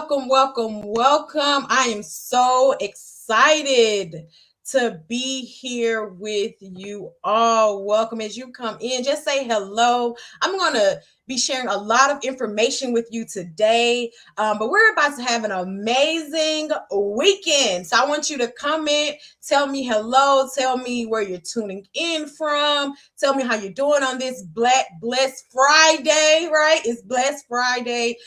welcome. I am so excited to be here with you all. Welcome as you come in. Just say hello. I'm going to be sharing a lot of information with you today, but we're about to have an amazing weekend. So I want you to comment, tell me hello, tell me where you're tuning in from, tell me how you're doing on this Blessed Friday, right? It's Blessed Friday.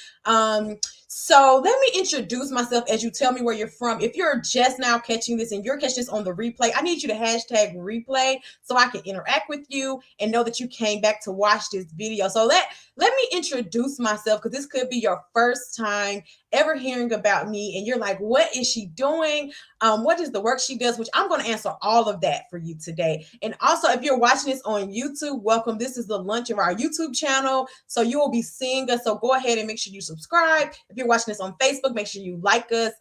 So let me introduce myself as you tell me where you're from. If you're just now catching this and you're catching this on the replay, I need you to hashtag replay so I can interact with you and know that you came back to watch this video. So let me introduce myself, because this could be your first time ever hearing about me and you're like, what is she doing? What is the work she does? Which I'm going to answer all of that for you today. And also, if you're watching this on YouTube, welcome. This is the launch of our YouTube channel, so you will be seeing us. So go ahead and make sure you subscribe. If you're watching this on Facebook, make sure you like us.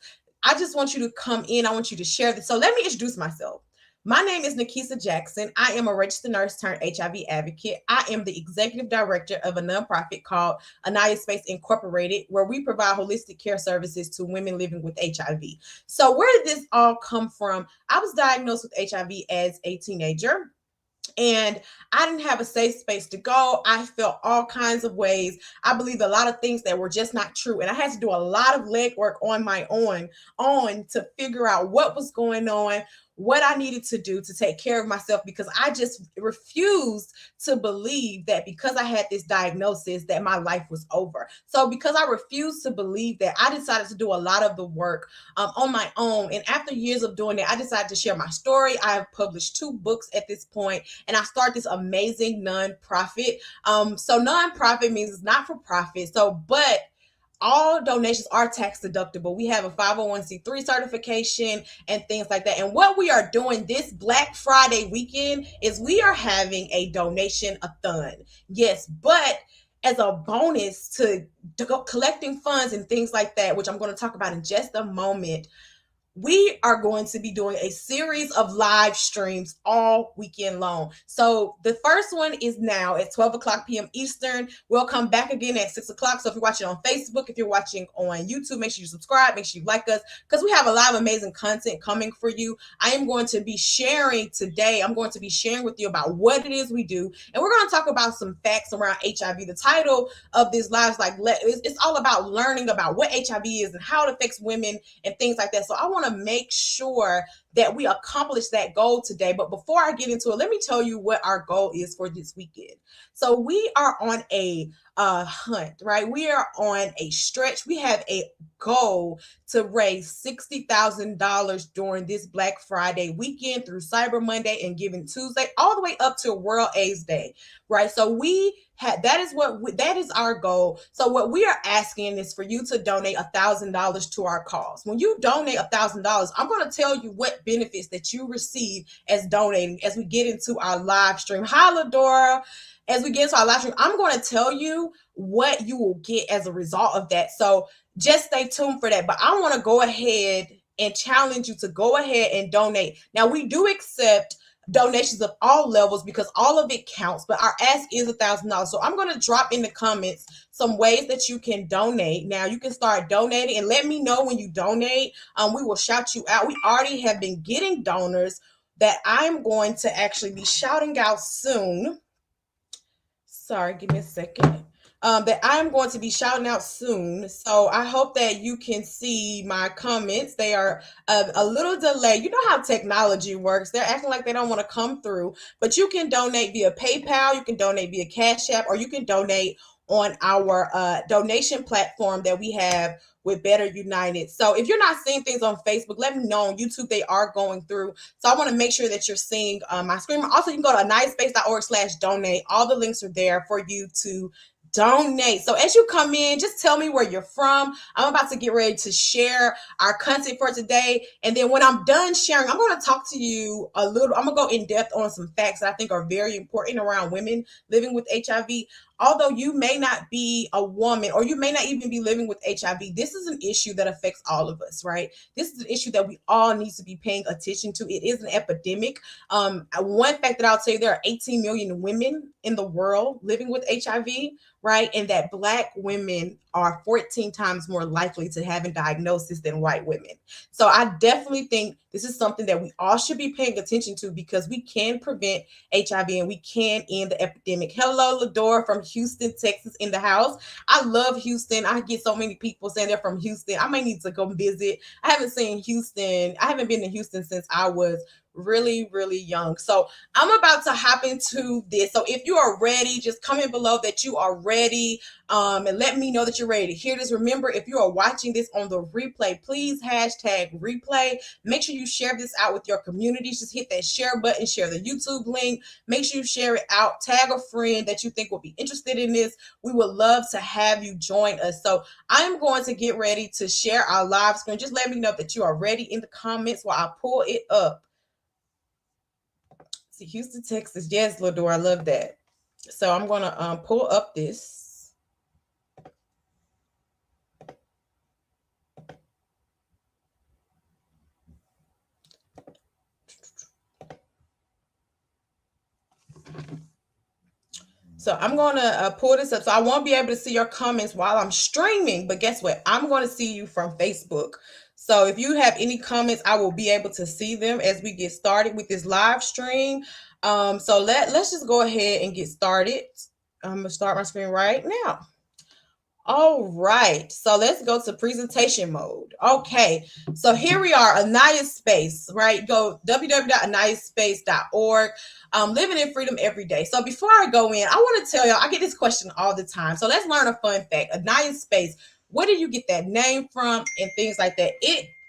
I just want you to come in. I want you to share this. So let me introduce myself. My name is Nikisa Jackson. I am a registered nurse turned HIV advocate. I am the executive director of a nonprofit called Anaya Space Incorporated, where we provide holistic care services to women living with HIV. So where did this all come from? I was diagnosed with HIV as a teenager, and I didn't have a safe space to go. I felt all kinds of ways. I believed a lot of things that were just not true. And I had to do a lot of legwork on my own to figure out what was going on, what I needed to do to take care of myself, because I just refused to believe that because I had this diagnosis that my life was over. So because I refused to believe that, I decided to do a lot of the work on my own. And after years of doing it, I decided to share my story. I have published 2 books at this point, and I started this amazing nonprofit. So nonprofit means it's not for profit. But all donations are tax deductible. We have a 501c3 certification and things like that. And what we are doing this Black Friday weekend is we are having a donation-a-thon. Yes, but as a bonus to go collecting funds and things like that, which I'm going to talk about in just a moment, we are going to be doing a series of live streams all weekend long. So the first one is now at 12 o'clock p.m. Eastern. We'll come back again at 6 o'clock. So if you're watching on Facebook, if you're watching on YouTube, make sure you subscribe, make sure you like us, because we have a lot of amazing content coming for you. I am going to be sharing today. I'm going to be sharing with you about what it is we do. And we're going to talk about some facts around HIV. The title of this live is it's all about learning about what HIV is and how it affects women and things like that. So I want to make sure that we accomplish that goal today. But before I get into it, let me tell you what our goal is for this weekend. So we are on a hunt, right? We are on a stretch. We have a goal to raise $60,000 during this Black Friday weekend through Cyber Monday and Giving Tuesday, all the way up to World AIDS Day, right? So that is our goal. So what we are asking is for you to donate $1,000 to our cause. When you donate $1,000, I'm going to tell you what benefits that you receive as donating as we get into our live stream. Hi, Ladora. As we get into our live stream, I'm going to tell you what you will get as a result of that. So just stay tuned for that. But I want to go ahead and challenge you to go ahead and donate. Now, we do accept donations of all levels because all of it counts, but our ask is $1,000. So I'm going to drop in the comments some ways that you can donate. Now you can start donating and let me know when you donate. We will shout you out. We already have been getting donors that I'm going to actually be shouting out soon. Sorry, give me a second. That I'm going to be shouting out soon. So I hope that you can see my comments. They are a little delayed. You know how technology works. They're acting like they don't want to come through, but you can donate via PayPal, you can donate via Cash App, or you can donate on our donation platform that we have with Better United. So if you're not seeing things on Facebook, let me know on YouTube. They are going through. So I want to make sure that you're seeing my screen. Also, you can go to anayaspace.org/donate. All the links are there for you to donate. So as you come in, just tell me where you're from. I'm about to get ready to share our content for today. And then when I'm done sharing, I'm going to talk to you a little. I'm going to go in depth on some facts that I think are very important around women living with HIV. although you may not be a woman or you may not even be living with HIV, this is an issue that affects all of us, right? This is an issue that we all need to be paying attention to. It is an epidemic. One fact that I'll tell you, there are 18 million women in the world living with HIV, right? And that Black women are 14 times more likely to have a diagnosis than white women. So I definitely think this is something that we all should be paying attention to, because we can prevent HIV and we can end the epidemic. Hello, Ladora from Houston, Texas in the house. I love Houston. I get so many people saying they're from Houston. I might need to go visit. I haven't seen Houston. I haven't been to Houston since I was really, really young. So I'm about to hop into this. So if you are ready, just comment below that you are ready, and let me know that you're ready to hear this. Remember, if you are watching this on the replay, please hashtag replay. Make sure you share this out with your communities. Just hit that share button, share the YouTube link. Make sure you share it out. Tag a friend that you think will be interested in this. We would love to have you join us. So I'm going to get ready to share our live screen. Just let me know that you are ready in the comments while I pull it up. See, Houston, Texas. Yes, Lador, I love that. So I'm going to pull up this. So I'm going to pull this up. So I won't be able to see your comments while I'm streaming, but guess what? I'm going to see you from Facebook. So if you have any comments, I will be able to see them as we get started with this live stream. So let's just go ahead and get started. I'm going to start my screen right now. All right, so let's go to presentation mode. Okay, so here we are, Anaya Space, right? Go www.anayaspace.org. Living in freedom every day. So before I go in, I want to tell y'all, I get this question all the time. So let's learn a fun fact. Anaya Space, where do you get that name from and things like that?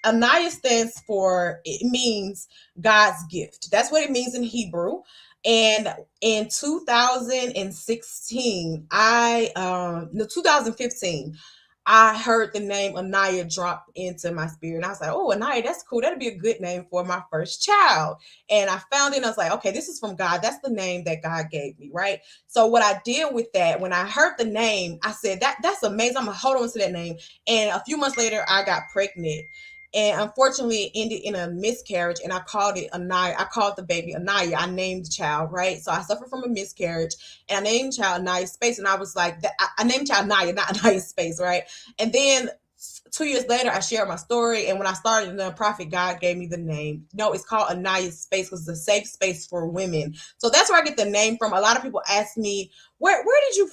Anaya stands for, it means God's gift. That's what it means in Hebrew. And in 2016, 2015, I heard the name Anaya drop into my spirit. And I was like, oh, Anaya, that's cool. That'd be a good name for my first child. And I found it and I was like, okay, this is from God. That's the name that God gave me, right? So what I did with that, when I heard the name, I said, that's amazing. I'm going to hold on to that name. And a few months later, I got pregnant. And unfortunately, it ended in a miscarriage, and I called it Anaya. I called the baby Anaya. I named the child, right? So I suffered from a miscarriage, and I named the child Anaya Space. And I was like, I named the child Anaya, not Anaya Space, right? And then 2 years later, I shared my story. And when I started the nonprofit, God gave me the name. No, it's called Anaya Space because it's a safe space for women. So that's where I get the name from. A lot of people ask me, where did you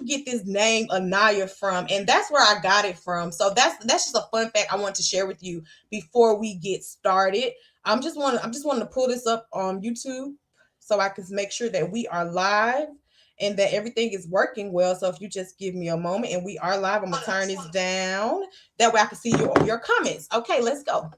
get this name Anaya from? And that's where I got it from. So that's just a fun fact I want to share with you before we get started. I'm just wanting to pull this up on YouTube so I can make sure that we are live and that everything is working well. So if you just give me a moment and we are live, I'm gonna turn this down. That way I can see your comments. Okay, let's go.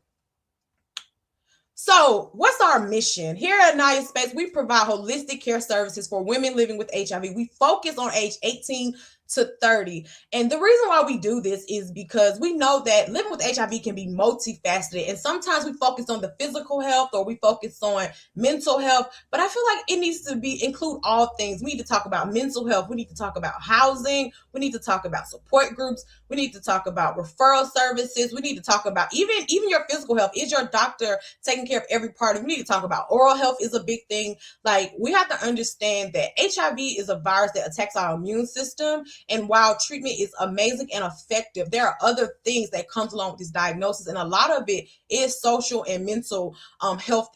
So, what's our mission? Here at Anaya Space, we provide holistic care services for women living with HIV. We focus on age 18 to 30. And the reason why we do this is because we know that living with HIV can be multifaceted. And sometimes we focus on the physical health or we focus on mental health. But I feel like it needs to include all things. We need to talk about mental health. We need to talk about housing. We need to talk about support groups. We need to talk about referral services. We need to talk about even your physical health. Is your doctor taking care of every part of it? We need to talk about oral health is a big thing. Like, we have to understand that HIV is a virus that attacks our immune system. And while treatment is amazing and effective, there are other things that comes along with this diagnosis. And a lot of it is social and mental health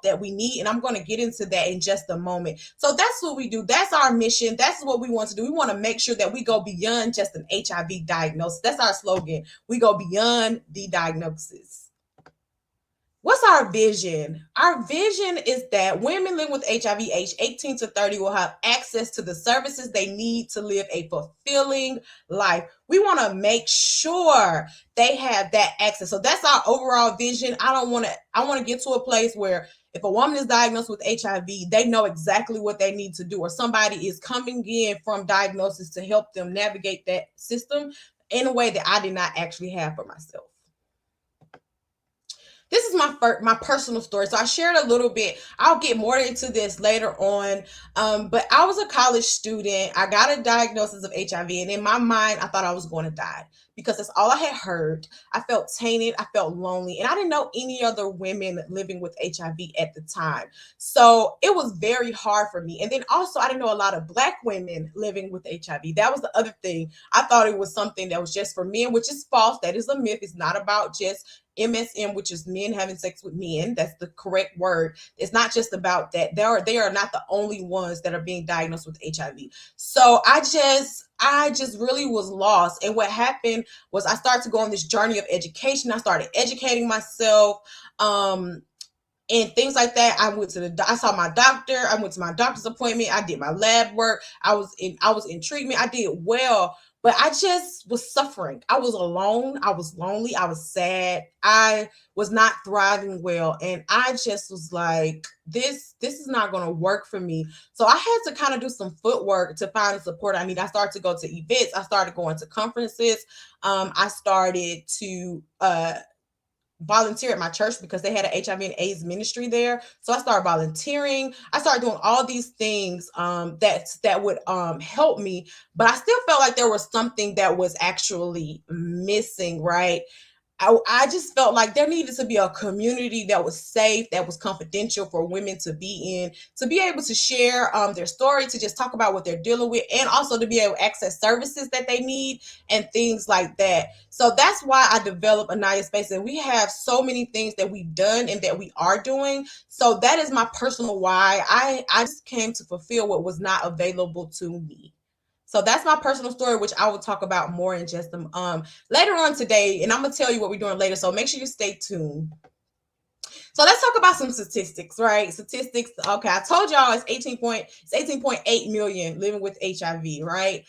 that we need. And I'm going to get into that in just a moment. So that's what we do. That's our mission. That's what we want to do. We want to make sure that we go beyond just an HIV diagnosis. That's our slogan. We go beyond the diagnosis. What's our vision? Our vision is that women living with HIV age 18 to 30 will have access to the services they need to live a fulfilling life. We want to make sure they have that access. So that's our overall vision. I want to get to a place where if a woman is diagnosed with HIV, they know exactly what they need to do, or somebody is coming in from diagnosis to help them navigate that system in a way that I did not actually have for myself. this is my personal story. So I shared a little bit. I'll get more into this later on. But I was a college student. I got a diagnosis of HIV, and in my mind, I thought I was going to die because that's all I had heard. I felt tainted. I felt lonely, and I didn't know any other women living with HIV at the time. So it was very hard for me. And then also, I didn't know a lot of Black women living with HIV. That was the other thing. I thought it was something that was just for men, which is false. That is a myth. It's not about just MSM, which is men having sex with men. That's the correct word. It's not just about that. They are not the only ones that are being diagnosed with HIV. So I just really was lost. And what happened was I started to go on this journey of education. I started educating myself. And things like that. I saw my doctor. I went to my doctor's appointment. I did my lab work. I was in treatment. I did well, but I just was suffering. I was alone. I was lonely. I was sad. I was not thriving well. And I just was like, this is not going to work for me. So I had to kind of do some footwork to find the support I need. I started to go to events. I started going to conferences. I started to volunteer at my church because they had an HIV and AIDS ministry there. So I started volunteering. I started doing all these things that would help me, but I still felt like there was something that was actually missing, right? I just felt like there needed to be a community that was safe, that was confidential for women to be in, to be able to share their story, to just talk about what they're dealing with, and also to be able to access services that they need and things like that. So that's why I developed Anaya Space, and we have so many things that we've done and that we are doing. So that is my personal why. I just came to fulfill what was not available to me. So that's my personal story, which I will talk about more in just later on today, and I'm gonna tell you what we're doing later. So make sure you stay tuned. So let's talk about some statistics, right? Statistics. Okay, I told y'all it's 18.8 million living with HIV, right?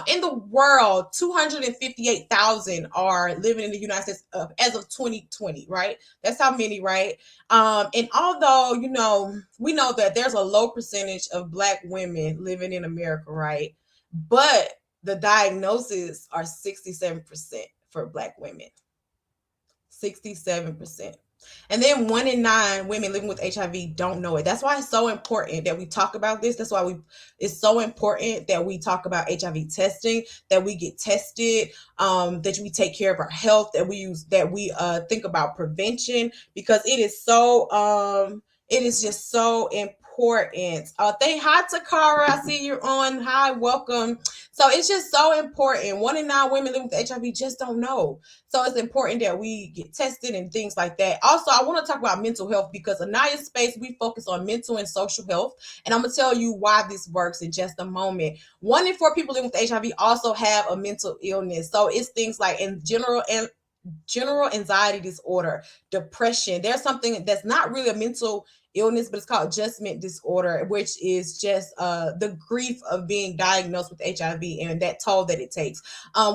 In the world, 258,000 are living in the United States as of 2020, right? That's how many, right? And although we know that there's a low percentage of Black women living in America, right? But the diagnoses are 67% for Black women. 67%. And then 1 in 9 women living with HIV don't know it. That's why it's so important that we talk about this. That's why it's so important that we talk about HIV testing, that we get tested, that we take care of our health, that we think about prevention, because it is just so important. Thank hi Takara. I see you're on. Hi, welcome. So it's just so important. 1 in 9 women living with HIV just don't know. So it's important that we get tested and things like that. Also, I want to talk about mental health because Anaya Space, we focus on mental and social health. And I'm going to tell you why this works in just a moment. 1 in 4 people living with HIV also have a mental illness. So it's things like in general anxiety disorder, depression. There's something that's not really a mental illness, but it's called adjustment disorder, which is just the grief of being diagnosed with HIV and that toll that it takes.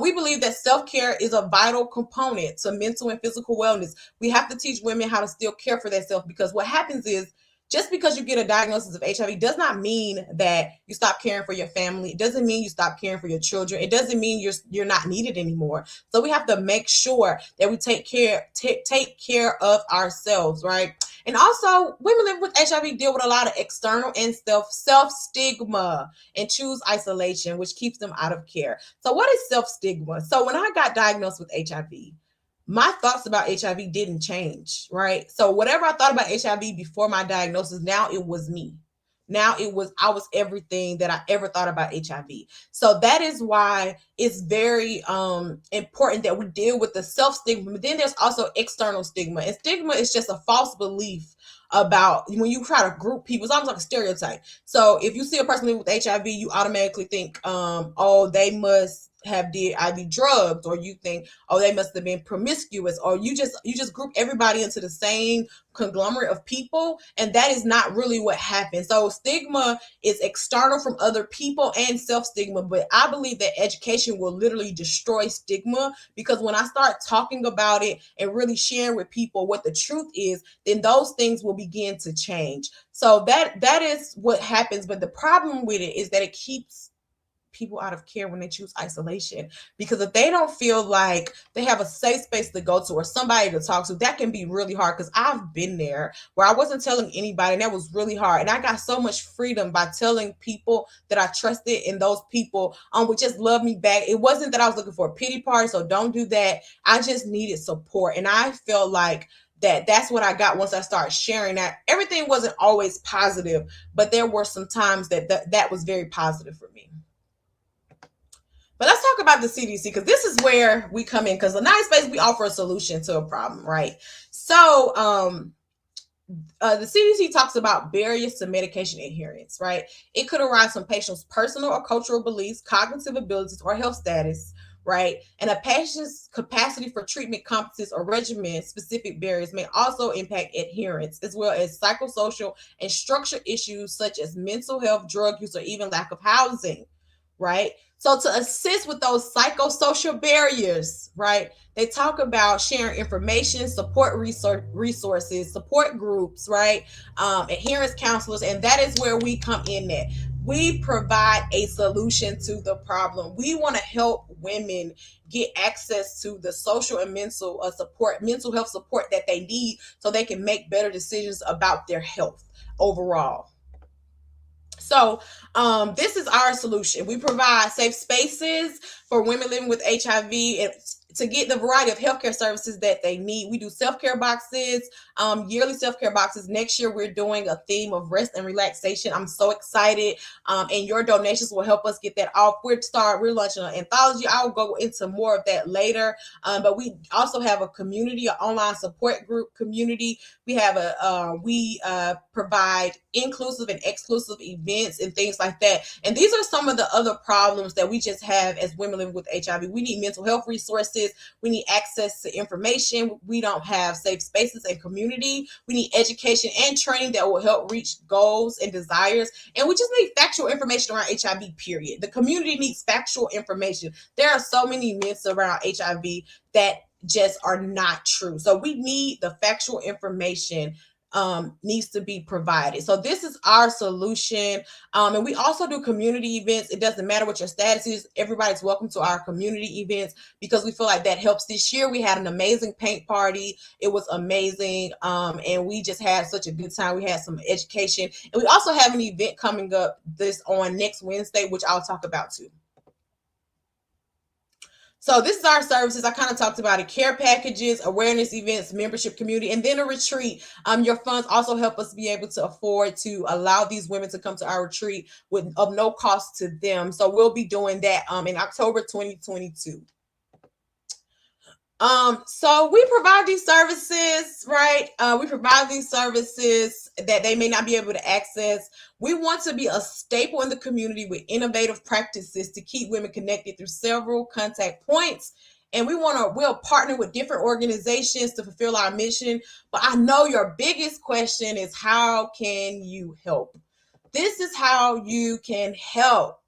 We believe that self-care is a vital component to mental and physical wellness. We have to teach women how to still care for themselves, because what happens is, just because you get a diagnosis of HIV does not mean that you stop caring for your family. It doesn't mean you stop caring for your children. It doesn't mean you're not needed anymore. So we have to make sure that we take care of ourselves, right? And also, women living with HIV deal with a lot of external and self stigma and choose isolation, which keeps them out of care. So what is self stigma? So when I got diagnosed with HIV, my thoughts about HIV didn't change, right? So whatever I thought about HIV before my diagnosis, now it was me. I was everything that I ever thought about HIV. So that is why it's very important that we deal with the self stigma. But then there's also external stigma. And stigma is just a false belief about when you try to group people. It's almost like a stereotype. So if you see a person living with HIV, you automatically think, oh, they must have did IV drugs, or you think, oh, they must have been promiscuous, or you just group everybody into the same conglomerate of people, and that is not really what happens. So stigma is external from other people and self-stigma, but I believe that education will literally destroy stigma, because when I start talking about it and really sharing with people what the truth is, then those things will begin to change. So that is what happens, but the problem with it is that it keeps people out of care when they choose isolation, because if they don't feel like they have a safe space to go to or somebody to talk to, that can be really hard. Because I've been there where I wasn't telling anybody, and that was really hard. And I got so much freedom by telling people that I trusted, and those people would just love me back. It wasn't that I was looking for a pity party, so don't do that. I just needed support, and I felt like that's what I got once I started sharing that. Everything wasn't always positive, but there were some times that was very positive for me. But let's talk about the CDC, because this is where we come in, because the United States, we offer a solution to a problem, right? So the CDC talks about barriers to medication adherence, right? It could arise from patients' personal or cultural beliefs, cognitive abilities, or health status, right? And a patient's capacity for treatment, competence, or regimen specific barriers may also impact adherence, as well as psychosocial and structural issues such as mental health, drug use, or even lack of housing, right? So to assist with those psychosocial barriers, right, they talk about sharing information, support resources, support groups, right, adherence counselors, and that is where we come in at. We provide a solution to the problem. We want to help women get access to the social and mental health support that they need, so they can make better decisions about their health overall. So this is our solution. We provide safe spaces for women living with HIV and to get the variety of healthcare services that they need. We do self-care boxes, yearly self-care boxes. Next year, we're doing a theme of rest and relaxation. I'm so excited. And your donations will help us get that off. We're launching an anthology. I'll go into more of that later. But we also have a community, an online support group community. We have we provide inclusive and exclusive events and things like that. And these are some of the other problems that we just have as women living with HIV. We need mental health resources. We need access to information. We don't have safe spaces and community. We need education and training that will help reach goals and desires. And we just need factual information around HIV, period. The community needs factual information. There are so many myths around HIV that just are not true. So we need the factual information needs to be provided. So this is our solution. And we also do community events. It doesn't matter what your status is. Everybody's welcome to our community events because we feel like that helps. This year we had an amazing paint party. It was amazing. And we just had such a good time. We had some education. And we also have an event coming up on next Wednesday, which I'll talk about too. So this is our services. I kind of talked about it: care packages, awareness events, membership community, and then a retreat. Your funds also help us be able to afford to allow these women to come to our retreat of no cost to them. So we'll be doing that in October 2022. So we provide these services, right? We provide these services that they may not be able to access. We want to be a staple in the community with innovative practices to keep women connected through several contact points. And we'll partner with different organizations to fulfill our mission. But I know your biggest question is, how can you help? This is how you can help.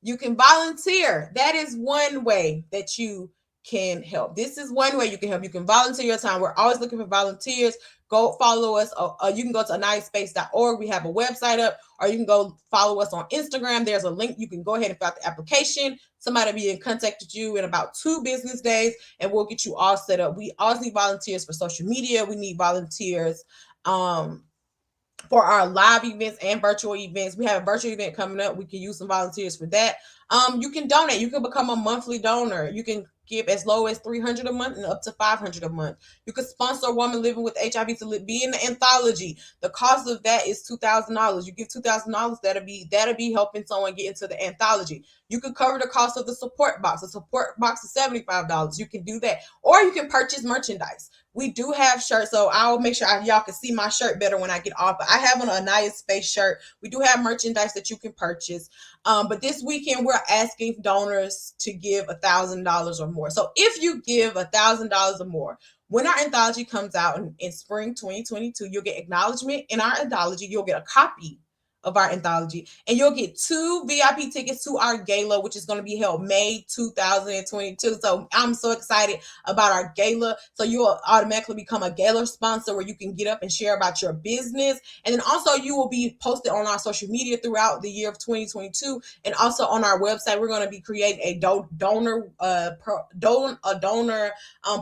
You can volunteer. That is one way that you can help. This is one way you can help. You can volunteer your time. We're always looking for volunteers. Go follow us. You can go to aniyaspace.org. We have a website up, or you can go follow us on Instagram. There's a link. You can go ahead and fill out the application. Somebody will be in contact with you in about 2 business days, and we'll get you all set up. We also need volunteers for social media. We need volunteers for our live events and virtual events. We have a virtual event coming up. We can use some volunteers for that. You can donate. You can become a monthly donor. You can give as low as $300 a month and up to $500 a month. You could sponsor a woman living with HIV to be in the anthology. The cost of that is $2,000. You give $2,000, that'll be helping someone get into the anthology. You can cover the cost of the support box. The support box is $75. You can do that, or you can purchase merchandise. We do have shirts, so I'll make sure y'all can see my shirt better when I get off. But I have an Anaya Space shirt. We do have merchandise that you can purchase. But this weekend, we're asking donors to give $1,000 or more. So if you give $1,000 or more, when our anthology comes out in spring 2022, you'll get acknowledgement in our anthology. You'll get a copy of our anthology, and you'll get 2 VIP tickets to our gala, which is going to be held May 2022. So I'm so excited about our gala. So you'll automatically become a gala sponsor where you can get up and share about your business. And then also you will be posted on our social media throughout the year of 2022. And also on our website, we're going to be creating a donor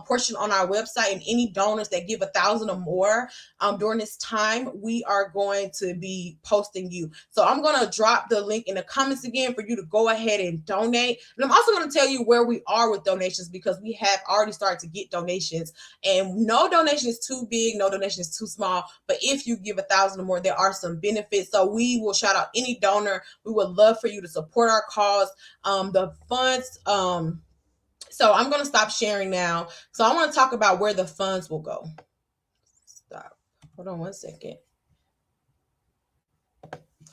portion on our website. And any donors that give 1,000 or more during this time, we are going to be posting you. So I'm going to drop the link in the comments again for you to go ahead and donate. And I'm also going to tell you where we are with donations, because we have already started to get donations, and no donation is too big, no donation is too small. But if you give 1,000 or more, there are some benefits. So we will shout out any donor. We would love for you to support our cause. The funds, so I'm going to stop sharing now. So I want to talk about where the funds will go. Stop. Hold on one second.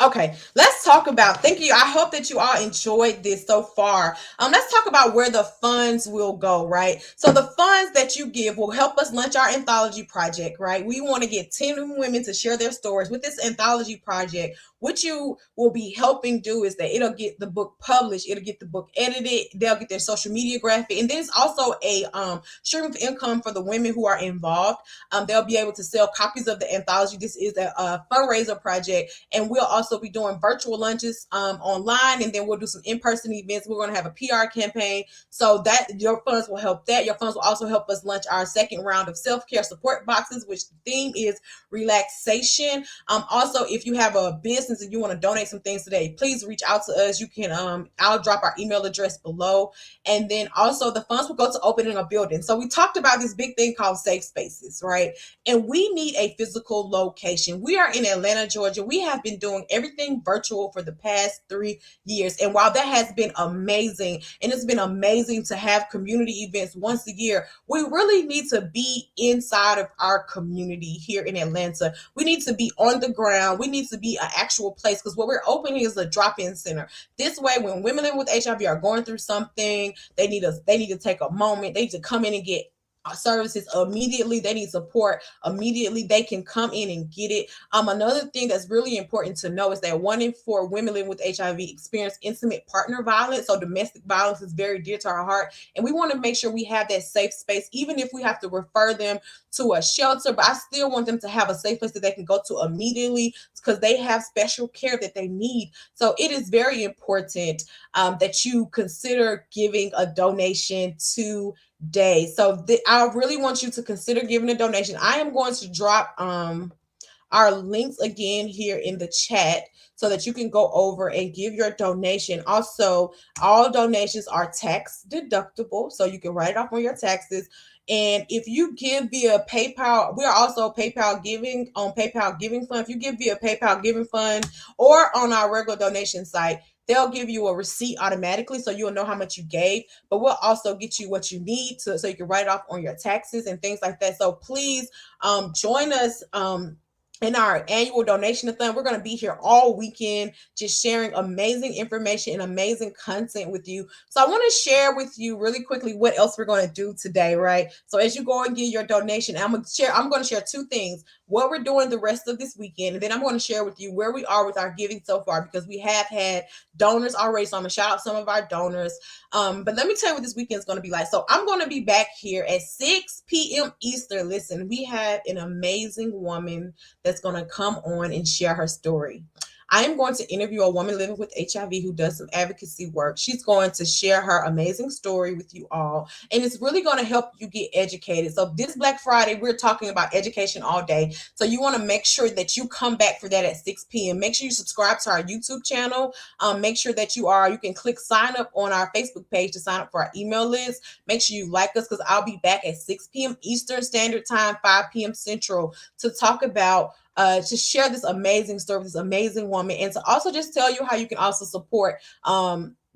Okay, let's talk about, thank you. I hope that you all enjoyed this so far. Let's talk about where the funds will go, right? So the funds that you give will help us launch our anthology project, right? We want to get 10 women to share their stories with this anthology project. What you will be helping do is that it'll get the book published, it'll get the book edited, they'll get their social media graphic, and then it's also a stream of income for the women who are involved. They'll be able to sell copies of the anthology. This is a fundraiser project, and we'll also be doing virtual lunches online, and then we'll do some in-person events. We're going to have a PR campaign, so that your funds will help that. Your funds will also help us launch our second round of self-care support boxes, which the theme is relaxation. Also, if you have a business and you want to donate some things today, please reach out to us. You can I'll drop our email address below. And then also the funds will go to opening a building. So we talked about this big thing called safe spaces, right? And we need a physical location. We are in Atlanta, Georgia. We have been doing everything virtual for the past 3 years. And while that has been amazing, and it's been amazing to have community events once a year, we really need to be inside of our community here in Atlanta. We need to be on the ground. We need to be an actual place, because what we're opening is a drop-in center. This way, when women living with HIV are going through something, they need to take a moment. They need to come in and get services immediately. They need support immediately. They can come in and get it. Another thing that's really important to know is that 1 in 4 women living with HIV experience intimate partner violence. So domestic violence is very dear to our heart, and we want to make sure we have that safe space, even if we have to refer them to a shelter. But I still want them to have a safe place that they can go to immediately, because they have special care that they need. So it is very important that you consider giving a donation today. So I really want you to consider giving a donation. I am going to drop our links again here in the chat so that you can go over and give your donation. Also, all donations are tax deductible, so you can write it off on your taxes. And if you give via PayPal, we are also PayPal giving on PayPal Giving Fund. If you give via PayPal Giving Fund or on our regular donation site, they'll give you a receipt automatically, so you'll know how much you gave. But we'll also get you what you need so you can write it off on your taxes and things like that. So please join us in our annual donation-a-thon. We're going to be here all weekend just sharing amazing information and amazing content with you. So I want to share with you really quickly what else we're going to do today, right? So as you go and give your donation, I'm going to share 2 things: what we're doing the rest of this weekend, and then I'm going to share with you where we are with our giving so far, because we have had donors already. So I'm going to shout out some of our donors. But let me tell you what this weekend is going to be like. So I'm going to be back here at 6 p.m. Eastern. Listen, we have an amazing woman that's going to come on and share her story. I am going to interview a woman living with HIV who does some advocacy work. She's going to share her amazing story with you all, and it's really going to help you get educated. So this Black Friday, we're talking about education all day. So you want to make sure that you come back for that at 6 p.m. Make sure you subscribe to our YouTube channel. Make sure that you can click sign up on our Facebook page to sign up for our email list. Make sure you like us, because I'll be back at 6 p.m. Eastern Standard Time, 5 p.m. Central, to talk about to share this amazing story with this amazing woman, and to also just tell you how you can also support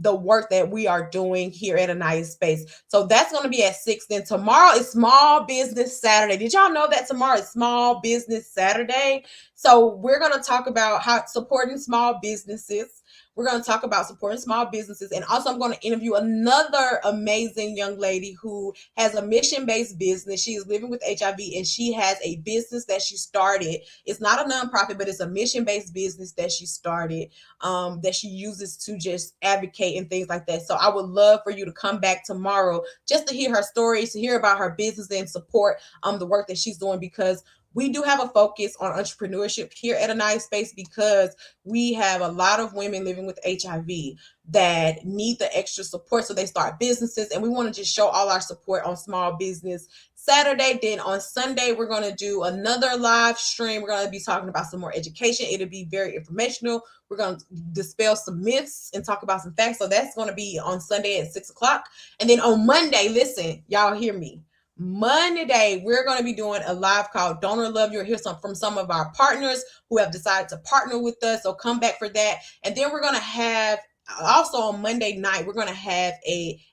the work that we are doing here at Anaya Space. So that's going to be at 6. Then tomorrow is Small Business Saturday. Did y'all know that tomorrow is Small Business Saturday? So we're going to talk about how supporting small businesses. We're going to talk about supporting small businesses. And also, I'm going to interview another amazing young lady who has a mission based business. She is living with HIV and she has a business that she started. It's not a nonprofit, but it's a mission based business that she started, that she uses to just advocate and things like that. So I would love for you to come back tomorrow just to hear her stories, to hear about her business and support the work that she's doing, because we do have a focus on entrepreneurship here at A Nice Space, because we have a lot of women living with HIV that need the extra support, so they start businesses, and we want to just show all our support on small business Saturday. Then on Sunday, we're going to do another live stream. We're going to be talking about some more education. It'll be very informational. We're going to dispel some myths and talk about some facts. So that's going to be on Sunday at 6 o'clock. And then on Monday, listen, y'all hear me. Monday, we're going to be doing a live called Donor Love. You'll hear from some of our partners who have decided to partner with us. So come back for that. And then we're going to have also on Monday night, we're going to have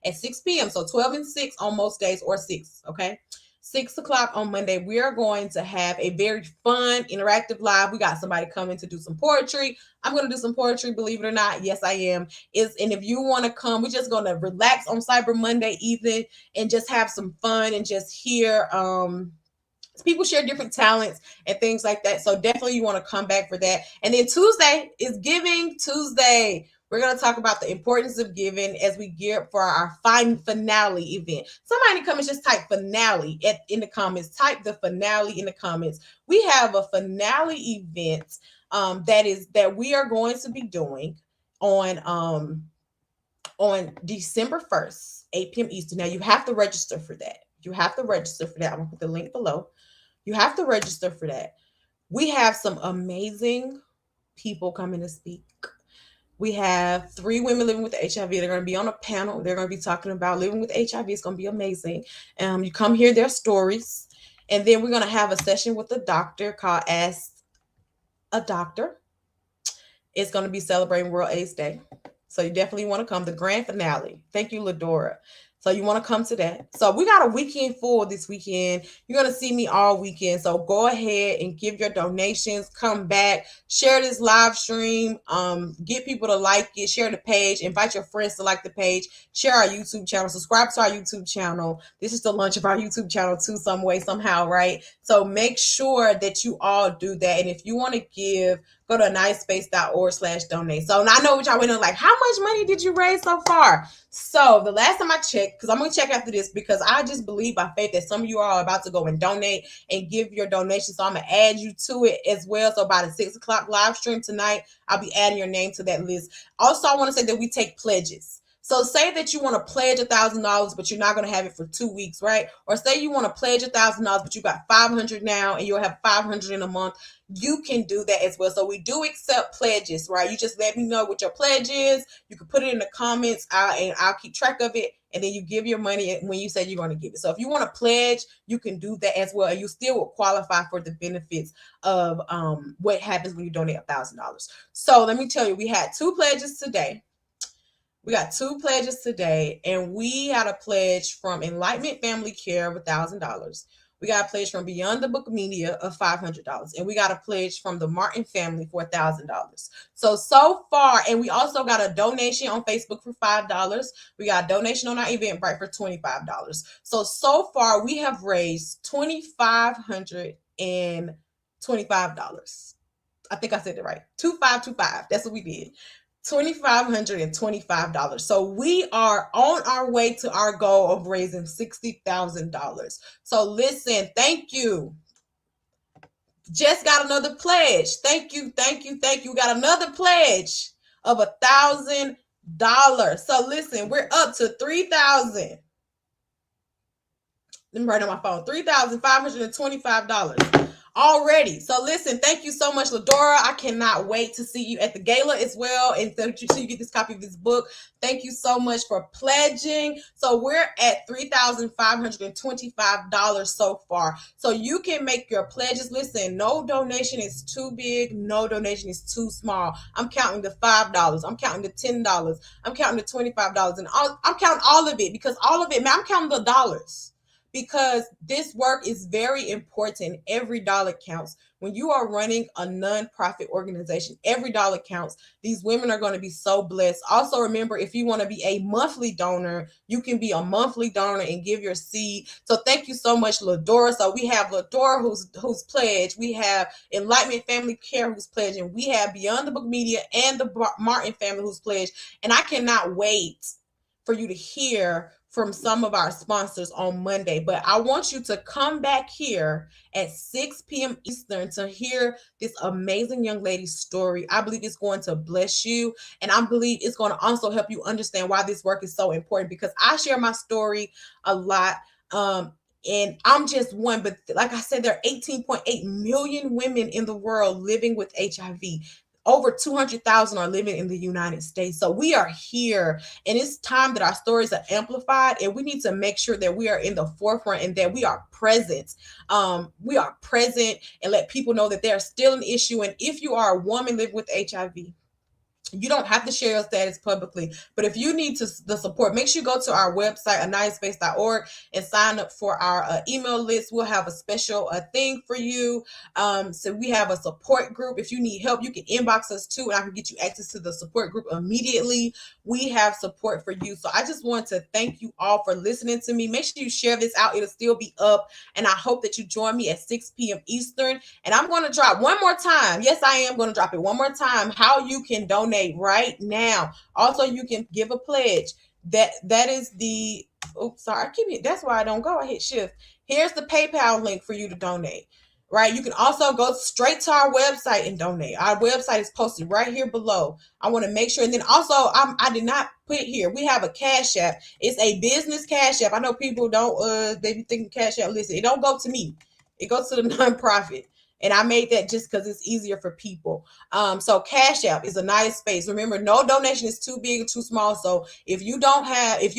at 6 p.m. So 12 and 6 on most days, or 6. Okay. 6 o'clock on Monday, we are going to have a very fun, interactive live. We got somebody coming to do some poetry. I'm going to do some poetry, believe it or not. Yes, I am. And if you want to come, we're just going to relax on Cyber Monday evening and just have some fun and just hear people share different talents and things like that. So definitely you want to come back for that. And then Tuesday is Giving Tuesday. We're going to talk about the importance of giving as we gear up for our finale event. Somebody come and just type finale in the comments. Type the finale in the comments. We have a finale event that we are going to be doing on December 1st, 8 p.m. Eastern. Now you have to register for that. I'm going to put the link below. You have to register for that. We have some amazing people coming to speak. We have 3 women living with HIV. They're going to be on a panel. They're going to be talking about living with HIV. It's going to be amazing. You come hear their stories. And then we're going to have a session with a doctor called Ask a Doctor. It's going to be celebrating World AIDS Day. So you definitely want to come. The grand finale. Thank you, Ladora. So you want to come to that. So we got a weekend full this weekend. You're going to see me all weekend. So go ahead and give your donations. Come back. Share this live stream. Get people to like it. Share the page. Invite your friends to like the page. Share our YouTube channel. Subscribe to our YouTube channel. This is the launch of our YouTube channel too, some way, somehow, right? So make sure that you all do that. And if you want to give, go to nicespace.org/donate. So I know what y'all went on, like, how much money did you raise so far? So the last time I checked, because I'm going to check after this, because I just believe by faith that some of you are about to go and donate and give your donation. So I'm going to add you to it as well. So by the 6 o'clock live stream tonight, I'll be adding your name to that list. Also, I want to say that we take pledges. So say that you want to pledge $1,000, but you're not going to have it for 2 weeks, right? Or say you want to pledge $1,000, but you got 500 now and you'll have 500 in a month. You can do that as well. So we do accept pledges, right? You just let me know what your pledge is. You can put it in the comments, and I'll keep track of it. And then you give your money when you say you're going to give it. So if you want to pledge, you can do that as well. And you still will qualify for the benefits of what happens when you donate $1,000. So let me tell you, we had 2 pledges today. And we had a pledge from Enlightenment Family Care of $1,000. We got a pledge from Beyond the Book Media of $500. And we got a pledge from the Martin family for $1,000. So far, and we also got a donation on Facebook for $5. We got a donation on our Eventbrite for $25. So far, we have raised $2,525. I think I said it right. 2525. That's what we did. $2,525. So we are on our way to our goal of raising $60,000. So listen, thank you. Just got another pledge. Thank you. We got another pledge of $1,000. So listen, we're up to 3,000. Let me write on my phone. $3,525. Already. So listen, thank you so much, Ladora. I cannot wait to see you at the gala as well, and so you get this copy of this book. Thank you so much for pledging. So we're at $3,525 so far. So you can make your pledges. Listen, no donation is too big. No donation is too small. I'm counting the $5. I'm counting the $10. I'm counting the $25. And I'm counting all of it, because all of it, man, I'm counting the dollars. because this work is very important. Every dollar counts. When you are running a nonprofit organization, every dollar counts. These women are going to be so blessed. Also, remember, if you want to be a monthly donor, you can be a monthly donor and give your seed. So thank you so much, Ladora. So we have Ladora who's pledged. We have Enlightenment Family Care who's pledged, and we have Beyond the Book Media and the Martin family who's pledged. And I cannot wait for you to hear from some of our sponsors on Monday. But I want you to come back here at 6 p.m. Eastern to hear this amazing young lady's story. I believe it's going to bless you. And I believe it's going to also help you understand why this work is so important, because I share my story a lot. And I'm just one, but like I said, there are 18.8 million women in the world living with HIV. Over 200,000 are living in the United States. So we are here, and it's time that our stories are amplified, and we need to make sure that we are in the forefront and that we are present. We are present and let people know that there's still an issue. And if you are a woman living with HIV, you don't have to share your status publicly, but if you need the support, make sure you go to our website, anayaspace.org, and sign up for our email list. We'll have a special thing for you. So we have a support group. If you need help, you can inbox us too, and I can get you access to the support group immediately. We have support for you. So I just want to thank you all for listening to me. Make sure you share this out. It'll still be up, and I hope that you join me at 6 p.m. Eastern. And I'm going to drop one more time. Yes, I am going to drop it one more time, how you can donate right now. Also, you can give a pledge. That is the sorry, I keep it. That's why I don't go. I hit shift. Here's the PayPal link for you to donate. Right. You can also go straight to our website and donate. Our website is posted right here below. I want to make sure. And then also, I did not put it here. We have a Cash App. It's a business Cash App. I know people don't they be thinking Cash App. Listen, it don't go to me. It goes to the nonprofit. And I made that just because it's easier for people. So Cash App is Anaya Space. Remember, no donation is too big or too small. So if you have $2,000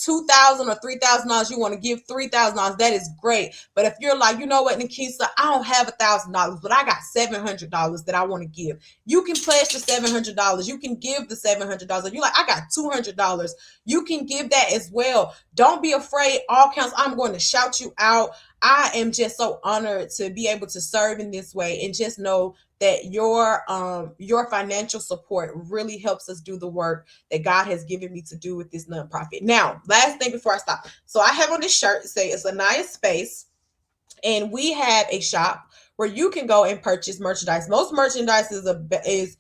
or $3,000, you want to give $3,000, that is great. But if you're like, you know what, Nikisa, I don't have $1,000, but I got $700 that I want to give, you can pledge the $700. You can give the $700. You're like, I got $200. You can give that as well. Don't be afraid. All counts. I'm going to shout you out. I am just so honored to be able to serve in this way, and just know that your financial support really helps us do the work that God has given me to do with this nonprofit. Now, last thing before I stop. So I have on this shirt, say it's Anaya Space, and we have a shop where you can go and purchase merchandise. Most merchandise is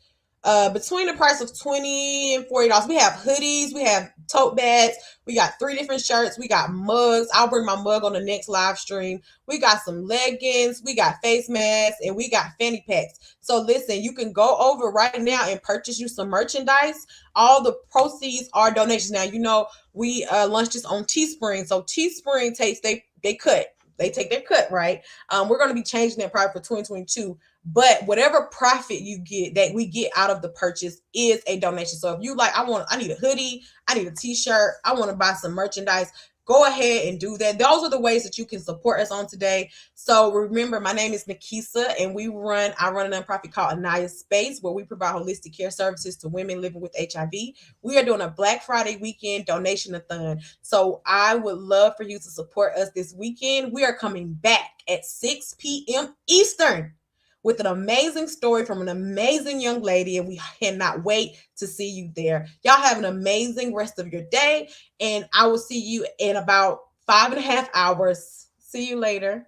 between the price of $20 and $40. We have hoodies, we have tote bags, we got 3 different shirts, we got mugs. I'll bring my mug on the next live stream. We got some leggings, we got face masks, and we got fanny packs. So listen, you can go over right now and purchase you some merchandise. All the proceeds are donations. Now, you know, we launched this on Teespring. So Teespring takes they cut. They take their cut, right? We're going to be changing that probably for 2022. But whatever profit you get that we get out of the purchase is a donation. So if you like, I need a hoodie, I need a t-shirt, I want to buy some merchandise, go ahead and do that. Those are the ways that you can support us on today. So remember, my name is Nikisa, and I run a nonprofit called Anaya Space, where we provide holistic care services to women living with HIV. We are doing a Black Friday weekend donation-a-thon. So I would love for you to support us this weekend. We are coming back at 6 p.m. Eastern with an amazing story from an amazing young lady, and we cannot wait to see you there. Y'all have an amazing rest of your day, and I will see you in about 5.5 hours. See you later.